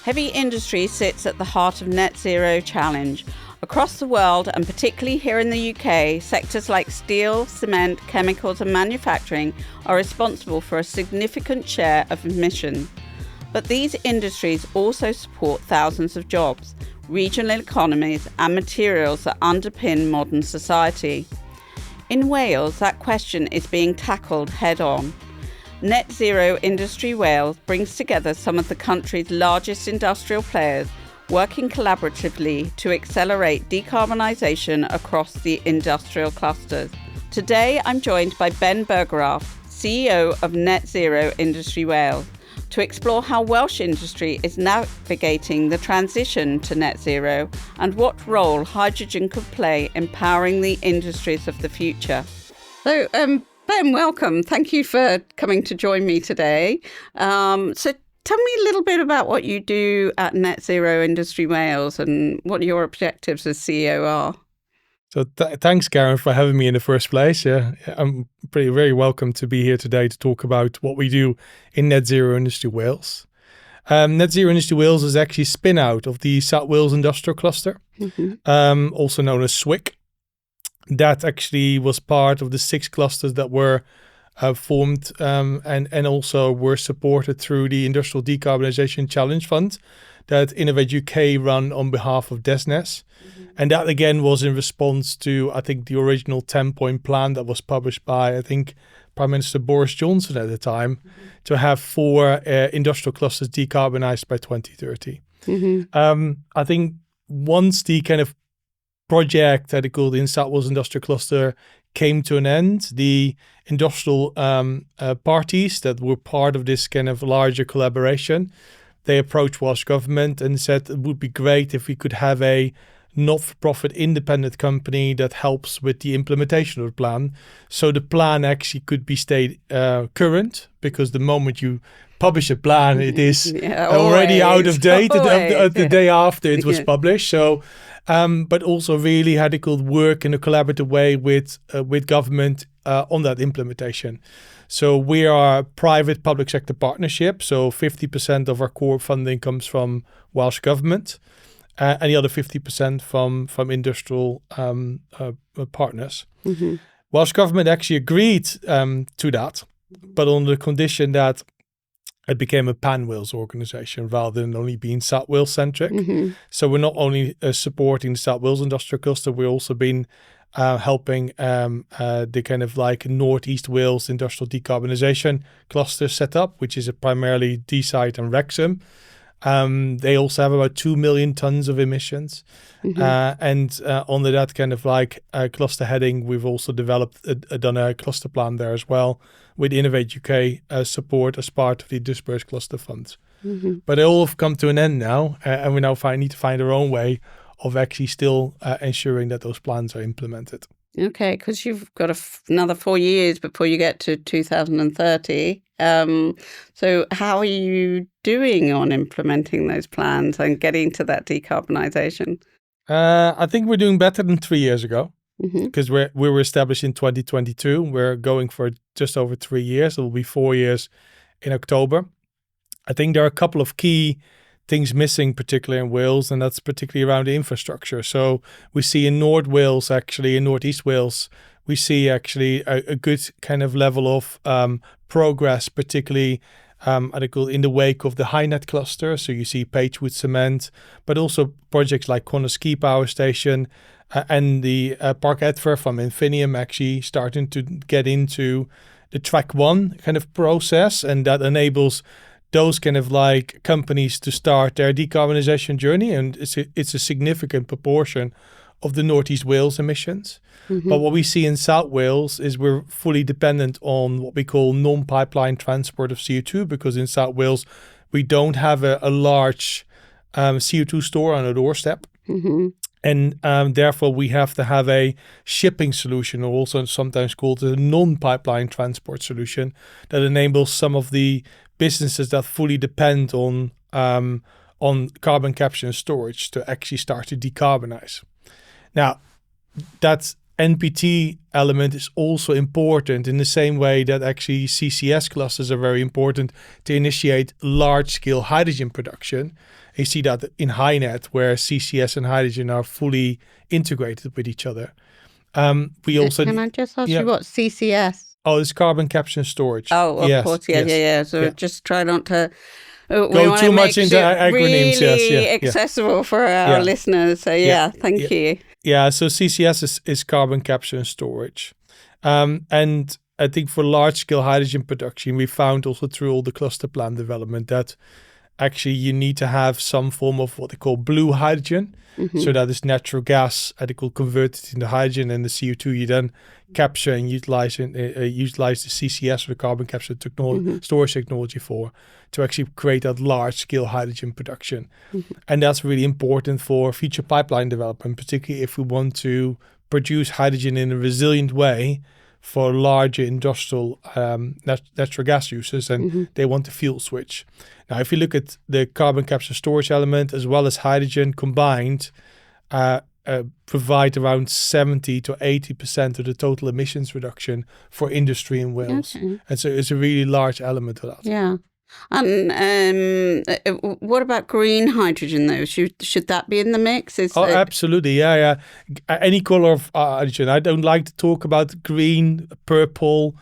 Heavy industry sits at the heart of net zero challenge. Across the world, and particularly here in the UK, sectors like steel, cement, chemicals and manufacturing are responsible for a significant share of emissions. But these industries also support thousands of jobs, regional economies and materials that underpin modern society. In Wales, that question is being tackled head-on. Net Zero Industry Wales brings together some of the country's largest industrial players working collaboratively to accelerate decarbonisation across the industrial clusters. Today, I'm joined by Ben Burggraaf, CEO of Net Zero Industry Wales, to explore how Welsh industry is navigating the transition to net zero and what role hydrogen could play in powering the industries of the future. So, Ben, welcome. Thank you for coming to join me today. So tell me a little bit about what you do at Net Zero Industry Wales and what your objectives as CEO are. So thanks, Karen, for having me in the first place. I'm very welcome to be here today to talk about what we do in Net Zero Industry Wales. Net Zero Industry Wales is actually a spin out of the South Wales Industrial Cluster, also known as SWIC. That actually was part of the 6 clusters that were formed and also were supported through the Industrial Decarbonisation Challenge Fund that Innovate UK run on behalf of DESNZ. And that again was in response to, I think, the original 10-point plan that was published by, I think, Prime Minister Boris Johnson at the time, to have 4 industrial clusters decarbonised by 2030. I think once the kind of project that it called the South Wales Industrial Cluster came to an end, the industrial parties that were part of this kind of larger collaboration, they approached Welsh Government and said it would be great if we could have a not-for-profit independent company that helps with the implementation of the plan. So the plan actually could be stayed current, because the moment you publish a plan, it is already out of date the day after it was published. So, but also really had it could work in a collaborative way with government on that implementation. So we are a private public sector partnership. So 50% of our core funding comes from Welsh Government. And the other 50% from industrial partners. Welsh Government actually agreed to that, but on the condition that it became a pan-Wales organisation rather than only being South Wales centric. So we're not only supporting the South Wales Industrial Cluster, we've also been helping the kind of like North East Wales Industrial Decarbonisation Cluster set up, which is a primarily Deeside and Wrexham. They also have about 2 million tons of emissions. And under that kind of like cluster heading, we've also done a cluster plan there as well with Innovate UK support as part of the dispersed cluster funds. But they all have come to an end now, and we now need to find our own way of actually still ensuring that those plans are implemented. Okay, because you've got another 4 years before you get to 2030. So how are you doing on implementing those plans and getting to that decarbonisation? I think we're doing better than 3 years ago, because we were established in 2022. We're going for just over 3 years. It will be 4 years in October. I think there are a couple of key things missing, particularly in Wales, and that's particularly around the infrastructure. So we see in North Wales, actually in North East Wales, we see actually a good kind of level of progress, particularly in the wake of the HyNet cluster. So you see Pagewood Cement, but also projects like Connah's Quay Power Station and the Park Edfer from Infinium actually starting to get into the track 1 kind of process, and that enables those kind of like companies to start their decarbonisation journey, and it's a significant proportion of the North East Wales emissions. But what we see in South Wales is we're fully dependent on what we call non-pipeline transport of CO2, because in South Wales we don't have a large CO2 store on a doorstep. And therefore we have to have a shipping solution, or also sometimes called a non-pipeline transport solution, that enables some of the businesses that fully depend on carbon capture and storage to actually start to decarbonize. Now, that's NPT element is also important in the same way that actually CCS clusters are very important to initiate large-scale hydrogen production. You see that in HyNet, where CCS and hydrogen are fully integrated with each other. We also can I just ask you what CCS? Oh, it's carbon capture and storage. Oh, of course, yeah. So just try not to go too much into acronyms. Really accessible for our listeners. So thank you. Yeah, so CCS is carbon capture and storage, and I think for large-scale hydrogen production, we found also through all the cluster plan development that actually you need to have some form of what they call blue hydrogen. So that is natural gas, and it will convert it into hydrogen, and the CO2 you then capture and utilize the CCS, or the carbon capture storage technology, to actually create that large-scale hydrogen production. And that's really important for future pipeline development, particularly if we want to produce hydrogen in a resilient way for larger industrial natural gas users, and they want to fuel switch. Now, if you look at the carbon capture storage element as well as hydrogen combined, provide around 70 to 80% of the total emissions reduction for industry in Wales. And so it's a really large element of that. Yeah. And what about green hydrogen, though? Should that be in the mix? Absolutely. Yeah. Any color of hydrogen. I don't like to talk about green, purple,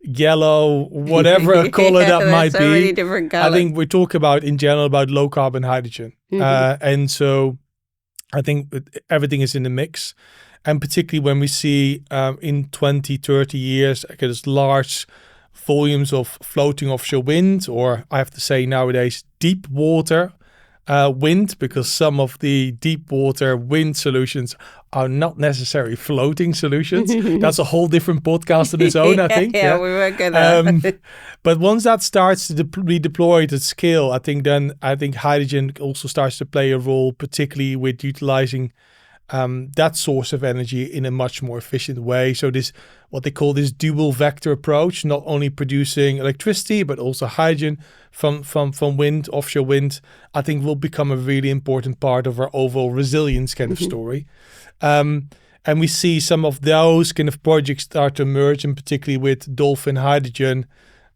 yellow, whatever color that might be. Many different colors. I think we talk about in general about low carbon hydrogen. And so I think everything is in the mix. And particularly when we see in 20, 30 years, there's large volumes of floating offshore wind, or I have to say nowadays deep water wind, because some of the deep water wind solutions are not necessarily floating solutions. That's a whole different podcast on its own, I think. We won't go there. But once that starts to be deployed at scale, I think hydrogen also starts to play a role, particularly with utilizing that source of energy in a much more efficient way. So this, what they call this dual vector approach, not only producing electricity, but also hydrogen from wind, offshore wind, I think will become a really important part of our overall resilience kind of story. And we see some of those kind of projects start to emerge, and particularly with Dolphin Hydrogen,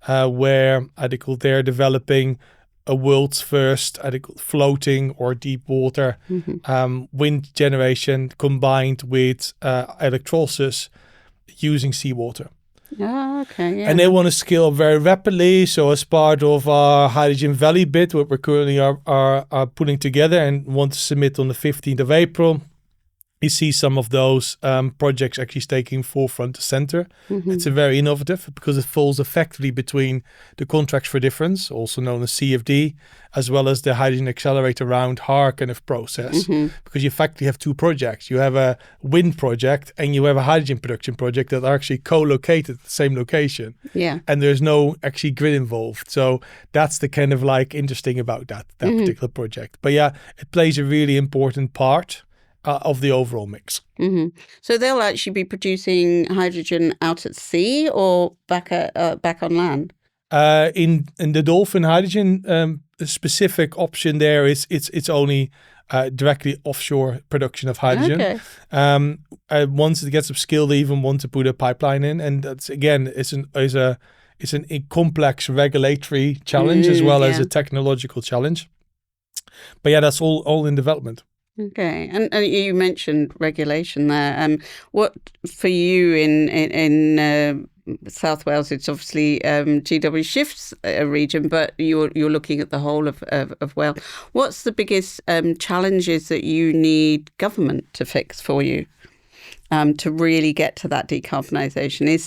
where I think they're developing a world's first floating or deep water wind generation combined with electrolysis using seawater. Oh, okay. Yeah. And they want to scale very rapidly. So as part of our Hydrogen Valley bid, what we currently are putting together and want to submit on the 15th of April, you see some of those projects actually taking forefront to center. It's a very innovative because it falls effectively between the contracts for difference, also known as CFD, as well as the Hydrogen Accelerator Round HAR kind of process. Because you effectively have two projects. You have a wind project and you have a hydrogen production project that are actually co-located at the same location. Yeah. And there's no actually grid involved. So that's the kind of interesting about that particular project. But yeah, it plays a really important part of the overall mix. So they'll actually be producing hydrogen out at sea or back on land? In the Dolphin Hydrogen specific option there is it's only directly offshore production of hydrogen. Okay. Once it gets upscaled, they even want to put a pipeline in, and that's again it's a complex regulatory challenge as well as a technological challenge. But yeah, that's all in development. Okay, and you mentioned regulation there. What for you in South Wales? It's obviously GW Shift's region, but you're looking at the whole of Wales. What's the biggest challenges that you need government to fix for you to really get to that decarbonisation? Is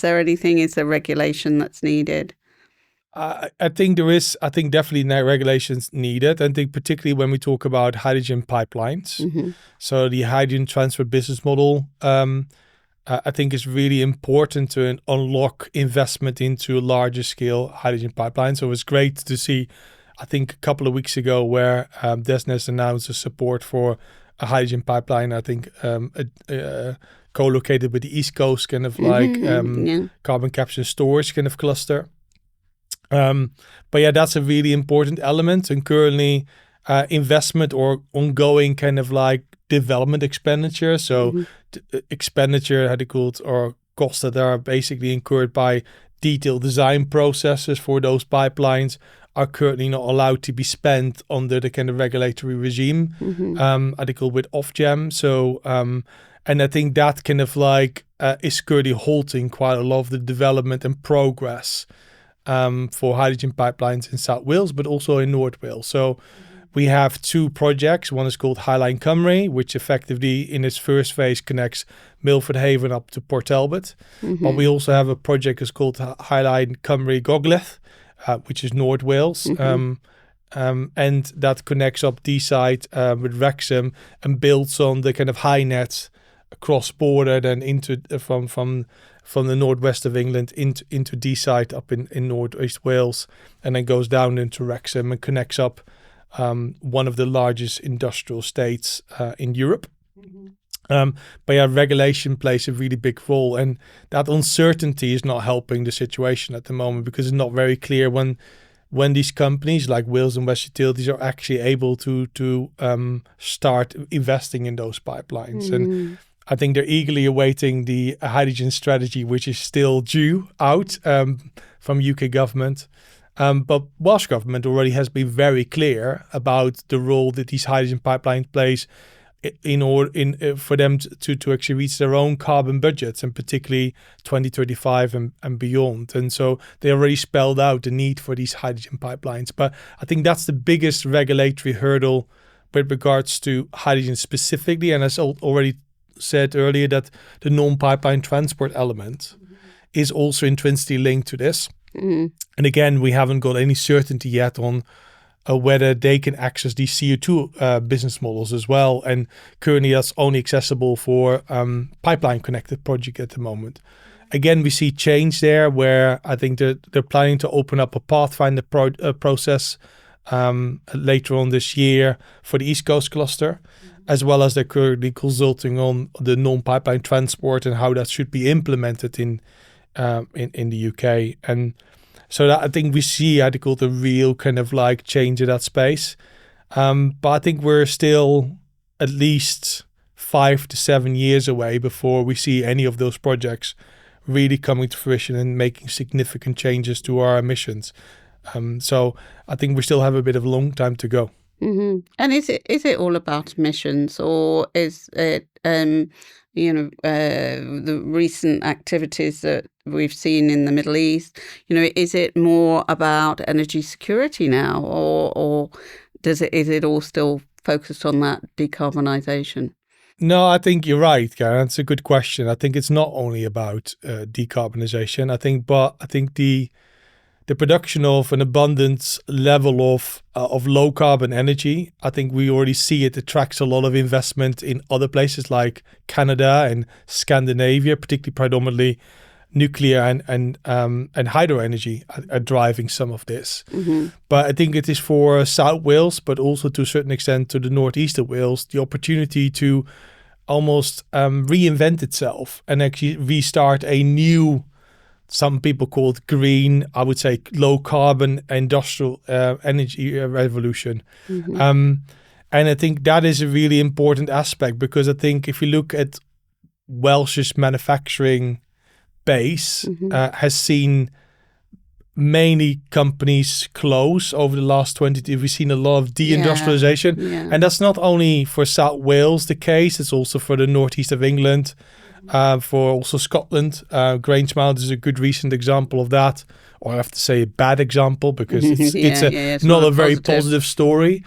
there regulation that's needed? I think there is. I think definitely regulations needed. I think particularly when we talk about hydrogen pipelines. So the hydrogen transfer business model, I think is really important to unlock investment into a larger scale hydrogen pipeline. So it was great to see, I think a couple of weeks ago, where DESNZ announced a support for a hydrogen pipeline. I think co-located with the East Coast, kind of carbon capture and storage kind of cluster. But yeah, that's a really important element, and currently investment or ongoing kind of development expenditure. So expenditure, how they call it, or costs that are basically incurred by detailed design processes for those pipelines are currently not allowed to be spent under the kind of regulatory regime, article with Ofgem. So, and I think that kind of like is currently halting quite a lot of the development and progress for hydrogen pipelines in South Wales, but also in North Wales. So we have two projects. One is called Highline Cymru, which effectively in its first phase connects Milford Haven up to Port Talbot. But we also have a project that's called Highline Cymru Gogledd, which is North Wales. And that connects up Deeside with Wrexham and builds on the kind of high nets cross border then into from the northwest of England into Deeside up in northeast Wales, and then goes down into Wrexham and connects up one of the largest industrial states in Europe. But yeah, regulation plays a really big role, and that uncertainty is not helping the situation at the moment, because it's not very clear when these companies like Wales and West Utilities are actually able to start investing in those pipelines. And I think they're eagerly awaiting the hydrogen strategy, which is still due out from UK government. But Welsh government already has been very clear about the role that these hydrogen pipelines plays for them to actually reach their own carbon budgets, and particularly 2035 and beyond. And so they already spelled out the need for these hydrogen pipelines. But I think that's the biggest regulatory hurdle with regards to hydrogen specifically. And as already said earlier, that the non-pipeline transport element is also intrinsically linked to this. And again, we haven't got any certainty yet on whether they can access these CO2 business models as well. And currently that's only accessible for pipeline connected project at the moment. Again, we see change there, where I think they're planning to open up a Pathfinder process later on this year for the East Coast cluster, as well as they're currently consulting on the non-pipeline transport and how that should be implemented in the UK. And so that I think we see, I call it a real kind of like change in that space. But I think we're still at least 5 to 7 years away before we see any of those projects really coming to fruition and making significant changes to our emissions. So I think we still have a bit of a long time to go. And is it all about emissions, or is it the recent activities that we've seen in the Middle East? Is it more about energy security now, or is it all still focused on that decarbonisation? No, I think you're right, Karen. That's a good question. I think it's not only about decarbonisation. I think the production of an abundant level of low carbon energy, I think we already see it attracts a lot of investment in other places like Canada and Scandinavia, particularly predominantly nuclear and hydro energy are driving some of this. But I think it is for South Wales, but also to a certain extent to the northeast of Wales, the opportunity to almost reinvent itself and actually restart a new, some people call it green, I would say low carbon industrial energy revolution. And I think that is a really important aspect, because I think if you look at Welsh's manufacturing base, has seen many companies close over the last 20 years. We've seen a lot of deindustrialization. And that's not only for South Wales the case, it's also for the northeast of England. For also Scotland, Grangemouth is a good recent example of that, or I have to say a bad example, because it's not a very positive story.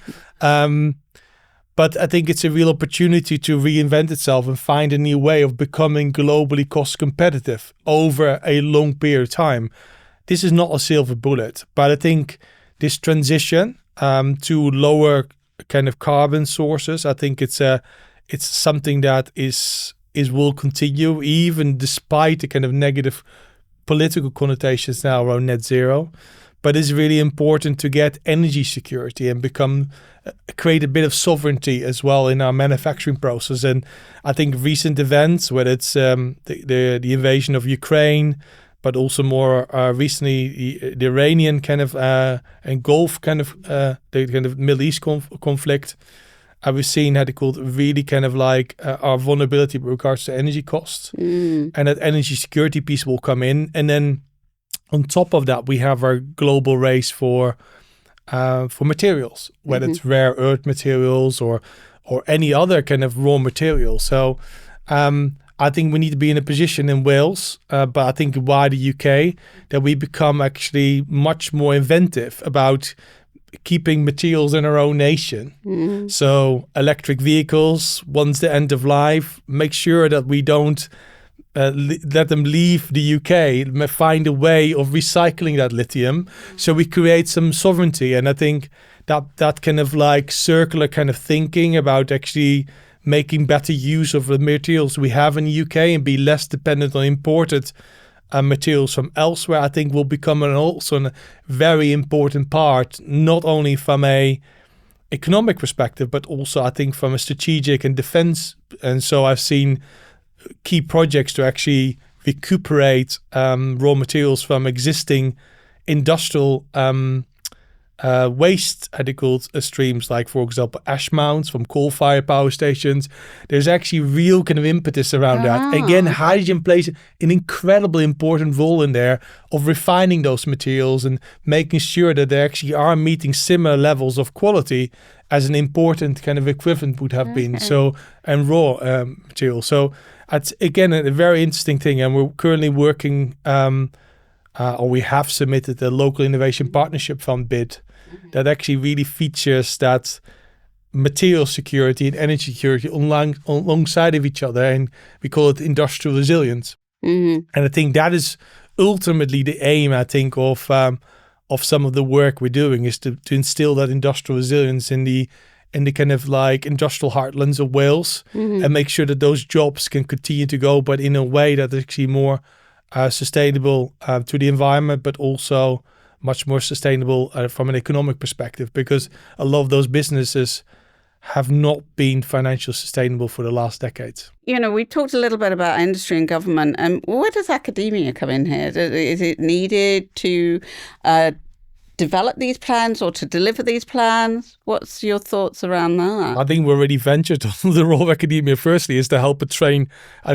But I think it's a real opportunity to reinvent itself and find a new way of becoming globally cost competitive over a long period of time. This is not a silver bullet, but I think this transition to lower kind of carbon sources, I think it's something that will continue, even despite the kind of negative political connotations now around net zero. But it's really important to get energy security and create a bit of sovereignty as well in our manufacturing process. And I think recent events, whether it's the invasion of Ukraine, but also more recently the Iranian kind of and Gulf kind of the kind of Middle East conflict, we've seen how they called really kind of like our vulnerability with regards to energy costs, and that energy security piece will come in. And then on top of that, we have our global race for materials, whether it's rare earth materials or any other kind of raw material. So I think we need to be in a position in Wales, but I think wider UK, that we become actually much more inventive about keeping materials in our own nation. So electric vehicles, once the end of life, make sure that we don't let them leave the UK, find a way of recycling that lithium so we create some sovereignty. And I think that kind of like circular kind of thinking about actually making better use of the materials we have in the UK and be less dependent on imported materials from elsewhere, I think will become also a very important part, not only from a economic perspective, but also I think from a strategic and defense. And so I've seen key projects to actually recuperate raw materials from existing industrial waste streams, like, for example, ash mounds from coal-fired power stations. There's actually real kind of impetus around that. Again, hydrogen plays an incredibly important role in there of refining those materials and making sure that they actually are meeting similar levels of quality as an important kind of equivalent would have been. So, and raw material. So it's, again, a very interesting thing. And we're currently working, or we have submitted a local innovation partnership fund bid that actually really features that material security and energy security alongside of each other, and we call it industrial resilience. And I think that is ultimately the aim, I think, of some of the work we're doing, is to instill that industrial resilience in the kind of like industrial heartlands of Wales, and make sure that those jobs can continue to go, but in a way that is actually more sustainable to the environment, but also much more sustainable from an economic perspective, because a lot of those businesses have not been financially sustainable for the last decades. You know, we talked a little bit about industry and government. Where does academia come in here? Is it needed to develop these plans or to deliver these plans? What's your thoughts around that? I think we already ventured on the role of academia. Firstly, is to help train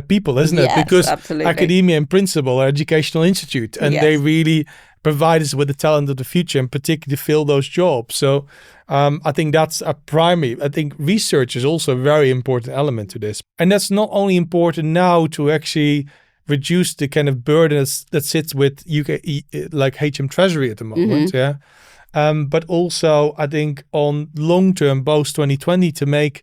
people, isn't it? Yes, because absolutely. Academia in principle are educational institute, and they really provide us with the talent of the future, and particularly to fill those jobs. So I think that's a primary. I think research is also a very important element to this. And that's not only important now to actually reduce the kind of burden that sits with UK, like HM Treasury at the moment, but also I think on long term, post 2020, to make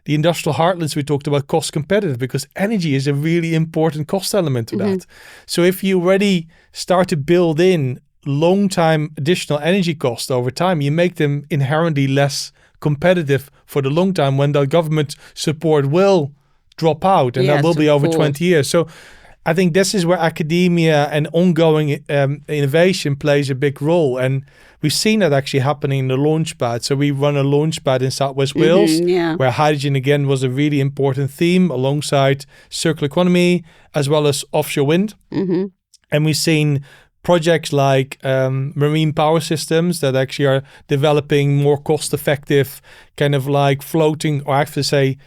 the industrial heartlands we talked about cost competitive, because energy is a really important cost element to that. So if you already start to build in long time additional energy costs over time, you make them inherently less competitive for the long time when the government support will drop out, and that will be over 20 years. So I think this is where academia and ongoing innovation plays a big role. And we've seen that actually happening in the Launchpad. So we run a Launchpad in Southwest Wales, where hydrogen, again, was a really important theme alongside circular economy, as well as offshore wind. And we've seen projects like marine power systems that actually are developing more cost-effective kind of like floating, or I have to say,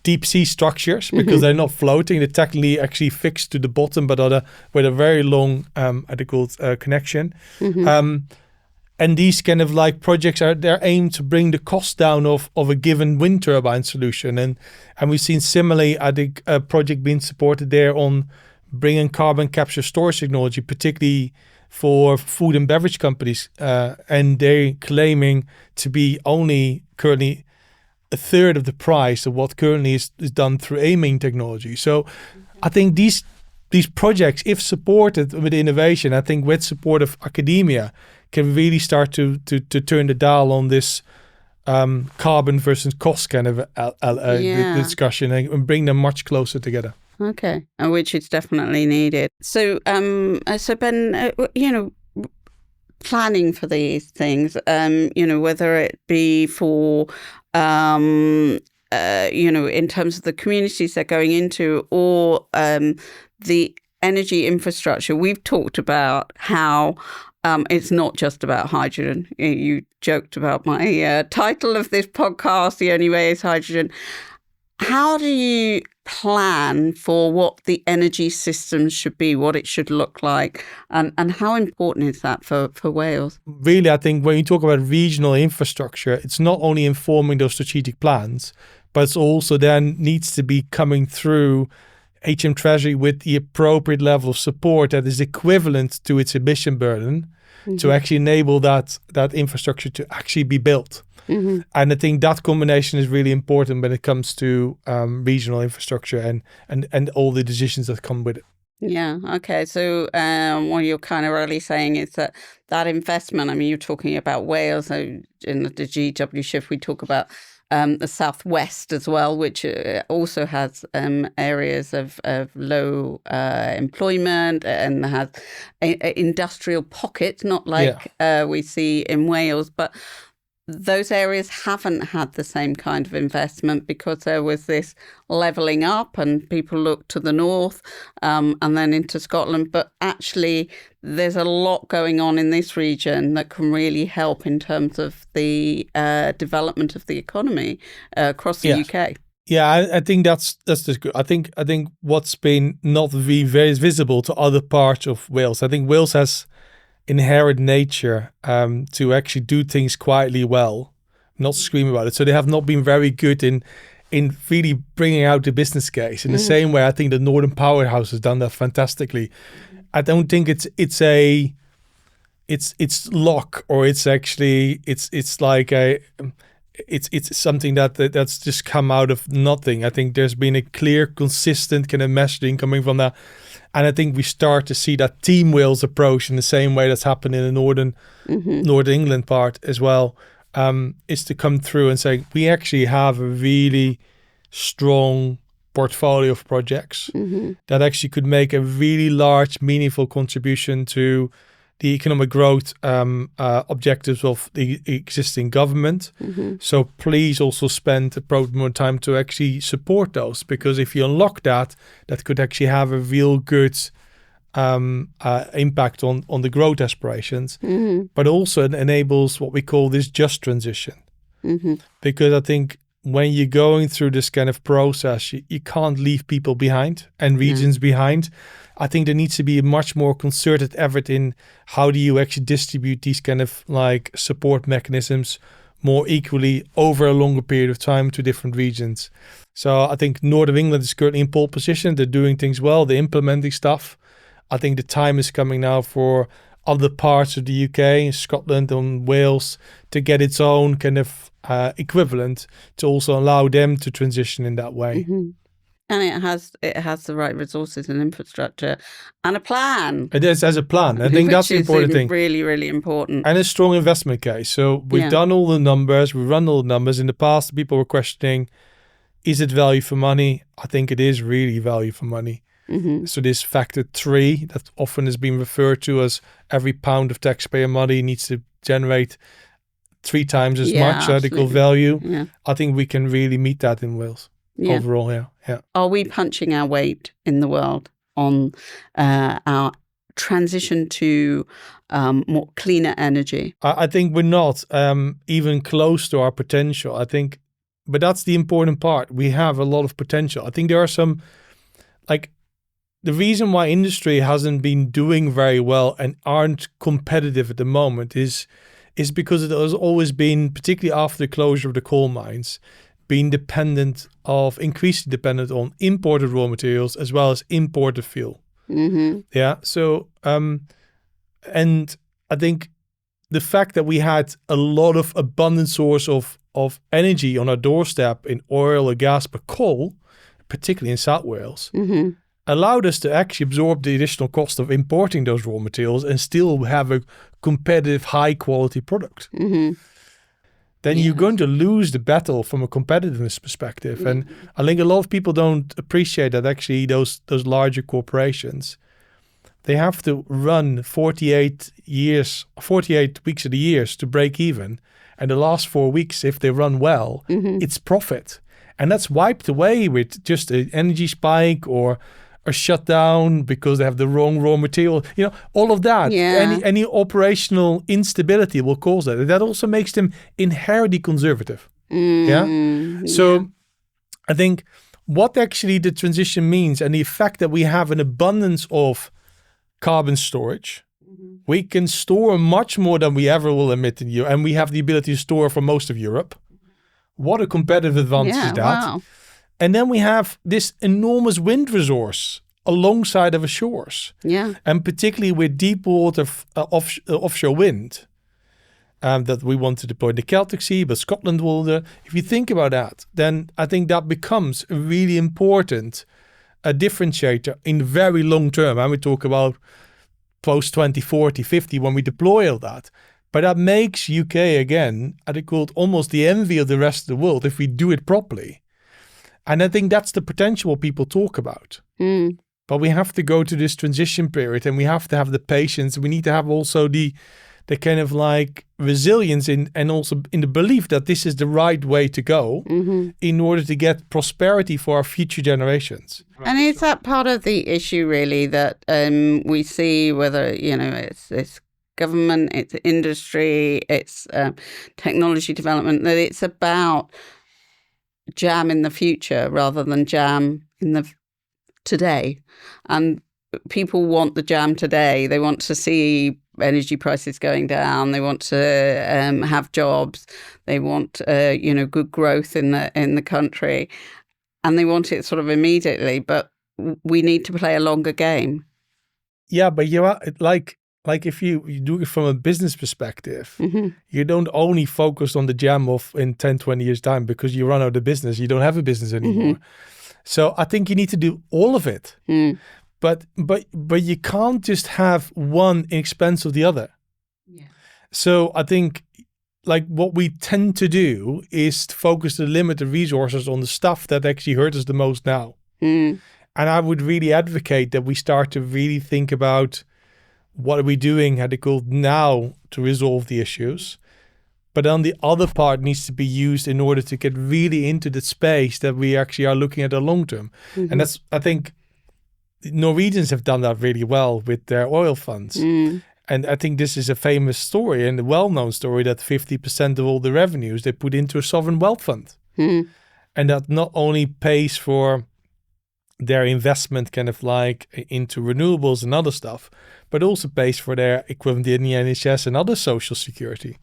deep sea structures, because they're not floating. They're technically actually fixed to the bottom, but with a very long connection. And these kind of like projects they're aimed to bring the cost down of a given wind turbine solution. And we've seen similarly, I think, a project being supported there on bringing carbon capture storage technology, particularly for food and beverage companies. And they're claiming to be only currently a third of the price of what currently is done through amine technology. So I think these projects, if supported with innovation, I think with support of academia, can really start to turn the dial on this carbon versus cost kind of discussion, and bring them much closer together. Okay, which is definitely needed. So, Ben, planning for these things, whether it be for in terms of the communities they're going into, or the energy infrastructure. We've talked about how It's not just about hydrogen. You joked about my title of this podcast, The Only Way is Hydrogen. How do you plan for what the energy system should be, what it should look like, and how important is that for Wales? Really, I think when you talk about regional infrastructure, it's not only informing those strategic plans, but it's also then needs to be coming through HM Treasury with the appropriate level of support that is equivalent to its emission burden to actually enable that infrastructure to actually be built. And I think that combination is really important when it comes to regional infrastructure and all the decisions that come with it. Yeah. Okay. So what you're kind of really saying is that investment, I mean, you're talking about Wales. So in the GW shift, we talk about the southwest as well, which also has areas of low employment and has industrial pockets, not like we see in Wales, but those areas haven't had the same kind of investment because there was this levelling up and people looked to the north and then into Scotland. But actually, there's a lot going on in this region that can really help in terms of the development of the economy across the UK. Yeah, I think that's just good. I think what's been not very visible to other parts of Wales. I think Wales has inherent nature to actually do things quietly well, not scream about it. So they have not been very good in really bringing out the business case in the same way. I think the Northern Powerhouse has done that fantastically. I don't think it's luck, or it's actually it's like it's something that's just come out of nothing. I think there's been a clear, consistent kind of messaging coming from that. And I think we start to see that Team Wales approach in the same way that's happened in the Northern England part as well, is to come through and say, we actually have a really strong portfolio of projects that actually could make a really large, meaningful contribution to the economic growth objectives of the existing government. So please also spend appropriate more time to actually support those, because if you unlock that could actually have a real good impact on the growth aspirations, but also it enables what we call this just transition. Because I think when you're going through this kind of process, you can't leave people behind and regions behind. I think there needs to be a much more concerted effort in how do you actually distribute these kind of like support mechanisms more equally over a longer period of time to different regions. So I think North of England is currently in pole position. They're doing things well. They're implementing stuff. I think the time is coming now for other parts of the UK, Scotland and Wales, to get its own kind of equivalent to also allow them to transition in that way. And it has the right resources and infrastructure and a plan. It has a plan. I think that's the important thing. Really, really important. And a strong investment case. So we've done all the numbers. We've run all the numbers. In the past, people were questioning, is it value for money? I think it is really value for money. So this factor 3 that often has been referred to as every pound of taxpayer money needs to generate 3 times as much equal value. I think we can really meet that in Wales. Overall, yeah. Are we punching our weight in the world on our transition to more cleaner energy? I think we're not even close to our potential. I think, but that's the important part. We have a lot of potential. I think there are some, like, the reason why industry hasn't been doing very well and aren't competitive at the moment is because it has always been, particularly after the closure of the coal mines, being increasingly dependent on imported raw materials as well as imported fuel. Yeah. So, and I think the fact that we had a lot of abundant source of energy on our doorstep in oil or gas, but coal, particularly in South Wales, allowed us to actually absorb the additional cost of importing those raw materials and still have a competitive, high quality product. Then you're going to lose the battle from a competitiveness perspective. And I think a lot of people don't appreciate that actually those larger corporations, they have to run 48 weeks of the year to break even. And the last 4 weeks, if they run well, it's profit. And that's wiped away with just an energy spike or are shut down because they have the wrong raw material. All of that. Yeah. Any operational instability will cause that. That also makes them inherently conservative. So I think what actually the transition means and the fact that we have an abundance of carbon storage, we can store much more than we ever will emit in Europe, and we have the ability to store for most of Europe. What a competitive advantage is that. Wow. And then we have this enormous wind resource alongside of our shores. Yeah. And particularly with deep water offshore wind that we want to deploy in the Celtic Sea, but Scotland will. If you think about that, then I think that becomes a really important differentiator in very long term. And we talk about post 2040, 50 when we deploy all that. But that makes UK again, I think, almost the envy of the rest of the world if we do it properly. And I think that's the potential people talk about. But we have to go to this transition period, and we have to have the patience. We need to have also the kind of like resilience and also in the belief that this is the right way to go in order to get prosperity for our future generations. And is that part of the issue really that we see, whether, it's government, it's industry, it's technology development, that it's about jam in the future rather than jam in the today. And people want the jam today. They want to see energy prices going down. They want to have jobs. They want good growth in the country, and they want it sort of immediately. But we need to play a longer game. Yeah, but like if you do it from a business perspective, you don't only focus on the jam of in 10, 20 years time because you run out of business. You don't have a business anymore. So I think you need to do all of it. But you can't just have one in expense of the other. Yeah. So I think like what we tend to do is to focus the limited resources on the stuff that actually hurt us the most now. And I would really advocate that we start to really think about what are we doing, how they call now to resolve the issues. But then the other part needs to be used in order to get really into the space that we actually are looking at the long term. And that's, I think, Norwegians have done that really well with their oil funds. And I think this is a famous story and a well-known story that 50% of all the revenues they put into a sovereign wealth fund. And that not only pays for their investment kind of like into renewables and other stuff, but also pays for their equivalent in the NHS and other social security.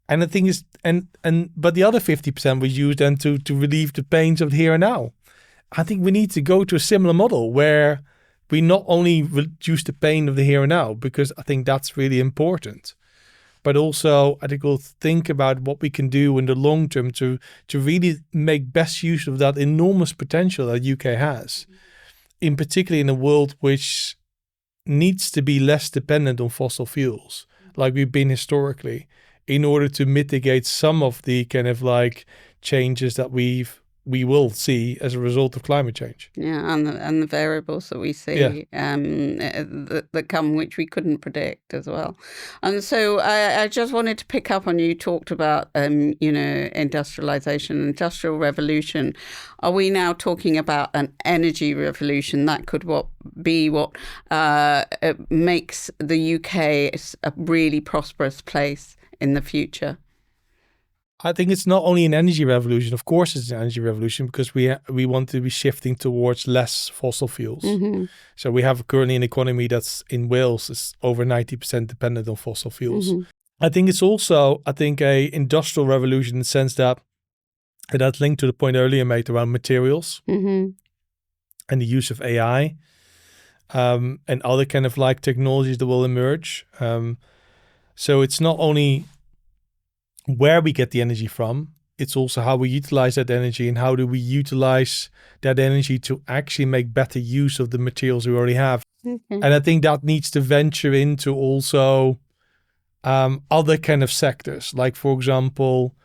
And the thing is, but the other 50% was used then to relieve the pains of the here and now. I think we need to go to a similar model where we not only reduce the pain of the here and now, because I think that's really important, but also I think we'll think about what we can do in the long term to really make best use of that enormous potential that UK has, in particular in a world which needs to be less dependent on fossil fuels, like we've been historically, in order to mitigate some of the kind of like changes that we will see as a result of climate change. Yeah, and the variables that we see that come, which we couldn't predict as well. And so I just wanted to pick up on, you talked about, industrialization, industrial revolution. Are we now talking about an energy revolution? That could be what makes the UK a really prosperous place in the future. I think it's not only an energy revolution. Of course, it's an energy revolution because we want to be shifting towards less fossil fuels. So we have currently an economy that's in Wales is over 90% dependent on fossil fuels. I think it's also, a industrial revolution in the sense that that's linked to the point earlier made around materials and the use of AI and other kind of like technologies that will emerge. So it's not only where we get the energy from, it's also how we utilize that energy and how do we utilize that energy to actually make better use of the materials we already have. And I think that needs to venture into also other kind of sectors. Like, for example,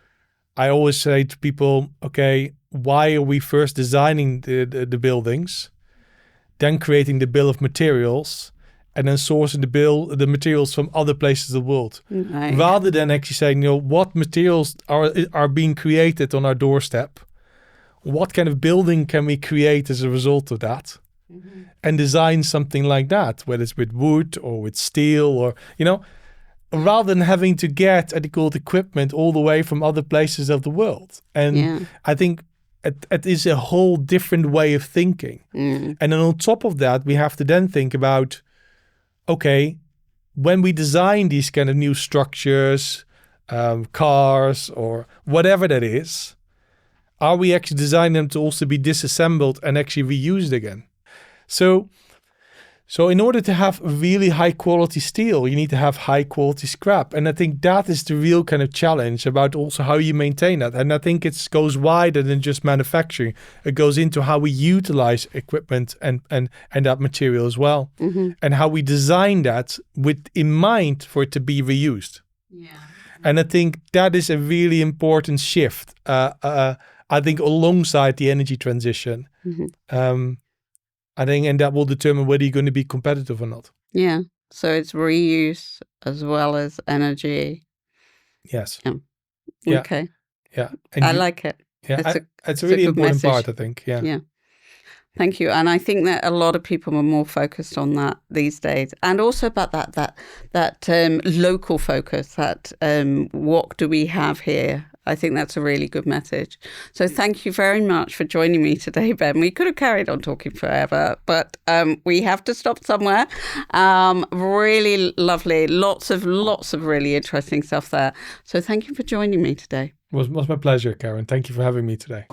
I always say to people, okay, why are we first designing the buildings, then creating the bill of materials, and then sourcing the materials from other places of the world, rather than actually saying, what materials are being created on our doorstep? What kind of building can we create as a result of that? and design something like that, whether it's with wood or with steel or, rather than having to get adequate equipment all the way from other places of the world. And I think it is a whole different way of thinking. And then on top of that, we have to then think about, okay, when we design these kind of new structures, cars or whatever that is, are we actually designing them to also be disassembled and actually reused again? So in order to have really high quality steel, you need to have high quality scrap. And I think that is the real kind of challenge about also how you maintain that. And I think it goes wider than just manufacturing. It goes into how we utilize equipment and that material as well. And how we design that with in mind for it to be reused. And I think that is a really important shift. I think alongside the energy transition. I think, and that will determine whether you're going to be competitive or not. Yeah. So it's reuse as well as energy. Yes. Yeah. Okay. Yeah. And I like it. Yeah. It's a really important part, I think. Yeah. Yeah. Thank you. And I think that a lot of people are more focused on that these days, and also about that local focus. That what do we have here? I think that's a really good message. So thank you very much for joining me today, Ben. We could have carried on talking forever, but we have to stop somewhere. Really lovely. Lots of really interesting stuff there. So thank you for joining me today. It was my pleasure, Karen. Thank you for having me today.